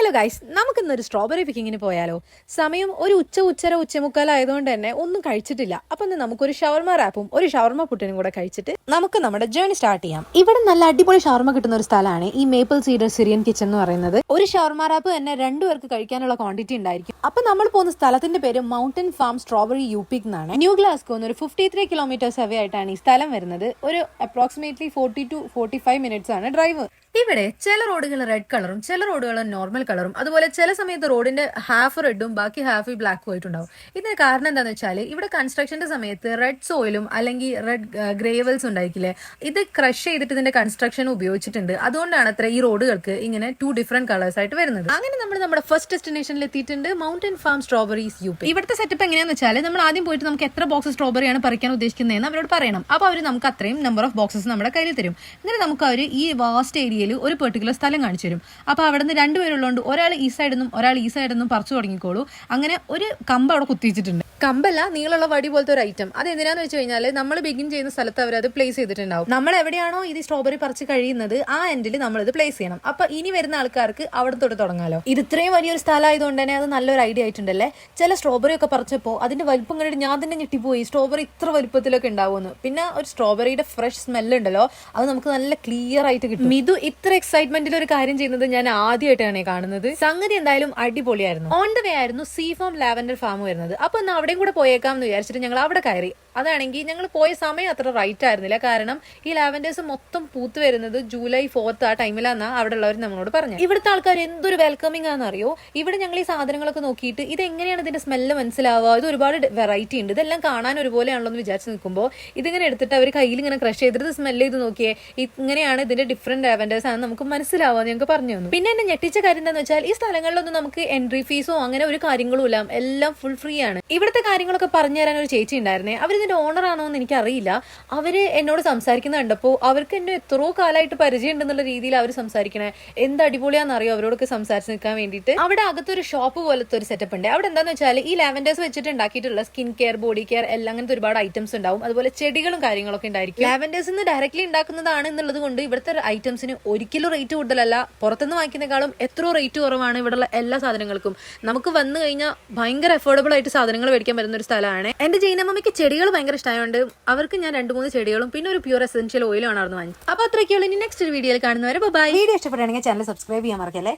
Hello guys, നമുക്കിന്നൊരു strawberry പിക്കിങ്ങിന് പോയാലോ? സമയം ഒരു ഉച്ചമുക്കാലായതുകൊണ്ട് തന്നെ ഒന്നും കഴിച്ചിട്ടില്ല. അപ്പൊ നമുക്കൊരു ഷവർമ റാപ്പും ഒരു ഷവർമ പുട്ടിനും കൂടെ കഴിച്ചിട്ട് നമുക്ക് നമ്മുടെ ജേർണി സ്റ്റാർട്ട് ചെയ്യാം. ഇവിടെ നല്ല അടിപൊളി ഷവർമ കിട്ടുന്ന ഒരു സ്ഥലമാണ് ഈ മേപ്പിൾ സീഡർ സിറിയൻ കിച്ചൺ എന്ന് പറയുന്നത്. ഒരു ഷവർമ റാപ്പ് തന്നെ 2 പേർക്ക് കഴിക്കാനുള്ള ക്വാണ്ടിറ്റി ഉണ്ടായിരിക്കും. അപ്പൊ നമ്മൾ പോകുന്ന സ്ഥലത്തിന്റെ പേര് മൗണ്ടൻ ഫാം സ്ട്രോബെറി യുപിക് എന്നാണ്. ന്യൂ ഗ്ലാസ്കോന്ന് ഒരു 53 കിലോമീറ്റേഴ്സ് അവേ ആയിട്ടാണ് ഈ സ്ഥലം വരുന്നത്. ഒരു അപ്രോക്സിമേറ്റ്ലി 40 to 45 മിനിറ്റ്സ് ആണ് ഡ്രൈവ്. ഇവിടെ ചില റോഡുകൾ റെഡ് കളറും ചില റോഡുകൾ നോർമൽ കളറും, അതുപോലെ ചില സമയത്ത് റോഡിന്റെ ഹാഫ് റെഡും ബാക്കി ഹാഫ് ബ്ലാക്കും ആയിട്ടുണ്ടാവും. ഇതിന് കാരണം എന്താണെന്ന് വെച്ചാൽ ഇവിടെ കൺസ്ട്രക്ഷന്റെ സമയത്ത് റെഡ് സോയിലും അല്ലെങ്കിൽ റെഡ് ഗ്രേവൽസ് ഉണ്ടായിരിക്കില്ലേ, ഇത് ക്രഷ് ചെയ്തിട്ട് ഇതിന്റെ കൺസ്ട്രക്ഷൻ ഉപയോഗിച്ചിട്ടുണ്ട്. അതുകൊണ്ടാണ് അത്ര ഈ റോഡുകൾക്ക് ഇങ്ങനെ 2 ഡിഫറെന്റ് കളേഴ്സ് ആയിട്ട് വരുന്നത്. അങ്ങനെ നമ്മൾ നമ്മുടെ ഫസ്റ്റ് ഡെസ്റ്റിനേഷനിൽ എത്തിയിട്ടുണ്ട്, മൗണ്ടൻ ഫാം സ്ട്രോബെറീസ് യുപി. ഇവിടുത്തെ സെറ്റപ്പ് എങ്ങനെയാണെന്ന് വെച്ചാൽ നമ്മൾ ആദ്യം പോയിട്ട് നമുക്ക് എത്ര ബോക്സ് സ്ട്രോബെറിയാണ് പറിക്കാൻ ഉദ്ദേശിക്കുന്നതെന്ന് അവരോട് പറയണം. അപ്പോൾ അവർ നമുക്ക് അത്രയും നമ്പർ ഓഫ് ബോക്സസ് നമ്മുടെ കയ്യിൽ തരും. അങ്ങനെ നമുക്ക് അവർ ഈ വാസ്റ്റ് ഏരിയയിൽ ഒരു പെർട്ടിക്കുലർ സ്ഥലം കാണിച്ചു തരും. അപ്പൊ അവിടെ നിന്ന് 2 പേരുള്ളതുകൊണ്ട് ഒരാൾ ഈ സൈഡിൽ നിന്നും ഒരാൾ ഈ സൈഡിൽ നിന്നും പറിച്ചു തുടങ്ങിക്കോളൂ. അങ്ങനെ ഒരു കമ്പ് അവിടെ കുത്തിച്ചിട്ടുണ്ട്. കമ്പല്ല, നീളമുള്ള വടി പോലത്തെ ഒരു ഐറ്റം. അത് എന്തിനാന്ന് വെച്ച് കഴിഞ്ഞാൽ നമ്മൾ ബിഗിൻ ചെയ്യുന്ന സ്ഥലത്ത് അവർ അത് പ്ലേസ് ചെയ്തിട്ടുണ്ടാവും. നമ്മൾ എവിടെയാണോ ഇത് സ്ട്രോബെറി പറിച്ച് കഴിയുന്നത് ആ എൻഡിൽ നമ്മൾ ഇത് പ്ലേസ് ചെയ്യണം. അപ്പൊ ഇനി വരുന്ന ആൾക്കാർക്ക് അവിടെ തൊട്ട് തുടങ്ങാലോ. ഇത് ഇത്രയും വലിയൊരു സ്ഥലമായതുകൊണ്ട് തന്നെ അത് നല്ലൊരു ഐഡിയ ആയിട്ടുണ്ടല്ലേ. ചില സ്ട്രോബെറി ഒക്കെ പറിച്ചപ്പോൾ അതിന്റെ വലിപ്പം കണ്ടിട്ട് ഞാൻ തന്നെ ഞെട്ടിപ്പോയി. സ്ട്രോബെറി ഇത്ര വലിപ്പത്തിലൊക്കെ ഉണ്ടാവുമെന്ന്. പിന്നെ ഒരു സ്ട്രോബെറിയുടെ ഫ്രഷ് സ്മെല്ല് ഉണ്ടല്ലോ, അത് നമുക്ക് നല്ല ക്ലിയർ ആയിട്ട് കിട്ടും. മിതു ഇത്ര എക്സൈറ്റ്മെന്റിൽ ഒരു കാര്യം ചെയ്യുന്നത് ഞാൻ ആദ്യമായിട്ടാണ് കാണുന്നത്. സംഗതി എന്തായാലും അടിപൊളിയായിരുന്നു. ഓൺ ദ വേ ആയിരുന്നു സീ ഫാം ലാവൻഡർ ഫാം വരുന്നത്. അപ്പൊ എന്നാ അവിടെയും കൂടെ പോയേക്കാം എന്ന് വിചാരിച്ചിട്ട് ഞങ്ങൾ അവിടെ കയറി. അതാണെങ്കിൽ ഞങ്ങൾ പോയ സമയം അത്ര റൈറ്റ് ആയിരുന്നില്ല. കാരണം ഈ ലാവൻഡേഴ്സ് മൊത്തം പൂത്ത് വരുന്നത് ജൂലൈ 4th ആ ടൈമിലാന്നാ അവിടെ ഉള്ളവർ നമ്മളോട് പറഞ്ഞു. ഇവിടുത്തെ ആൾക്കാർ എന്തൊരു വെൽക്കമിംഗ് ആണെന്നറിയോ. ഇവിടെ ഞങ്ങൾ ഈ സാധനങ്ങളൊക്കെ നോക്കിയിട്ട് ഇത് എങ്ങനെയാണ് ഇതിന്റെ സ്മെല്ല് മനസ്സിലാവുക, ഇത് ഒരുപാട് വെറൈറ്റി ഉണ്ട്, ഇതെല്ലാം കാണാൻ ഒരുപോലെയാണല്ലോ എന്ന് വിചാരിച്ച് നിൽക്കുമ്പോൾ ഇതിങ്ങനെ എടുത്തിട്ട് അവർ കയ്യിൽ ഇങ്ങനെ ക്രഷ് ചെയ്തിട്ട് സ്മെല്ല് ചെയ്ത് നോക്കിയേ, ഇങ്ങനെയാണ് ഇതിന്റെ ഡിഫറെന്റ് ലാവൻഡേഴ്സ് ആണ് നമുക്ക് മനസ്സിലാവുക ഞങ്ങൾക്ക് പറഞ്ഞു തന്നു. പിന്നെ എന്നെ ഞെട്ടിച്ച കാര്യം എന്താണെന്ന് വെച്ചാൽ ഈ സ്ഥലങ്ങളിലൊന്നും നമുക്ക് എൻട്രി ഫീസോ അങ്ങനെ ഒരു കാര്യങ്ങളും ഇല്ല, എല്ലാം ഫുൾ ഫ്രീ ആണ്. ഇവിടുത്തെ കാര്യങ്ങളൊക്കെ പറഞ്ഞു തരാൻ ഒരു ചേച്ചി ഉണ്ടായിരുന്നേ. അവരിതിന്റെ ഓണർ ആണോ എന്ന് എനിക്കറിയില്ല. അവര് എന്നോട് സംസാരിക്കുന്ന കണ്ടപ്പോൾ അവർക്ക് എന്നെ എത്രയോ കാലമായിട്ട് പരിചയം ഉണ്ടെന്നുള്ള രീതിയിൽ അവർ സംസാരിക്കണേ. എന്ത് അടിപൊളിയാണെന്നറിയോ അവരോടൊക്കെ സംസാരിച്ച് നിൽക്കാൻ വേണ്ടിയിട്ട്. അവിടെ അകത്തൊരു ഷോപ്പ് പോലത്തെ ഒരു സെറ്റപ്പ് ഉണ്ട്. അവിടെ എന്താണെന്ന് വെച്ചാൽ ഈ ലാവൻഡേഴ്സ് വെച്ചിട്ട് ഉണ്ടാക്കിയിട്ടുള്ള സ്കിൻ കെയർ, ബോഡി കെയർ എല്ലാം അങ്ങനത്തെ ഒരുപാട് ഐറ്റംസ് ഉണ്ടാവും. അതുപോലെ ചെടികളും കാര്യങ്ങളൊക്കെ ഉണ്ടായിരിക്കും. ലാവൻഡേഴ്സ് നിന്ന് ഡയറക്ട്ലി ഉണ്ടാക്കുന്നതാണ് എന്നുള്ളത് കൊണ്ട് ഇവിടുത്തെ ഐറ്റംസിന് ഒരിക്കലും റേറ്റ് കൂടുതലല്ല. പുറത്തുനിന്ന് വാങ്ങിക്കുന്നതിനേക്കാളും എത്രയോ റേറ്റ് കുറവാണ് ഇവിടെയുള്ള എല്ലാ സാധനങ്ങൾക്കും. നമുക്ക് വന്നു കഴിഞ്ഞാൽ ഭയങ്കര അഫോർഡബിൾ ആയിട്ട് സാധനങ്ങൾ മേടിക്കാൻ പറ്റുന്ന ഒരു സ്ഥലമാണ്. എന്റെ ജൈനമ്മയ്ക്ക് ചെടികൾ ഭയങ്കര ഇഷ്ടമായതുകൊണ്ട് അവർക്ക് ഞാൻ 2-3 ചെടികളും പിന്നെ ഒരു പ്യൂർ എസെൻഷ്യൽ ഓയിലും ആണ് വാങ്ങിച്ചത്. അപ്പൊ അത്രയ്ക്കുള്ള ഇനി നെക്സ്റ്റ് വീഡിയോയിൽ കാണുന്നവരെ ബൈ. വീഡിയോ ഇഷ്ടപ്പെടുകയാണെങ്കിൽ ചാനൽ സബ്സ്ക്രൈബ് ചെയ്യാൻ മറക്കല്ലേ.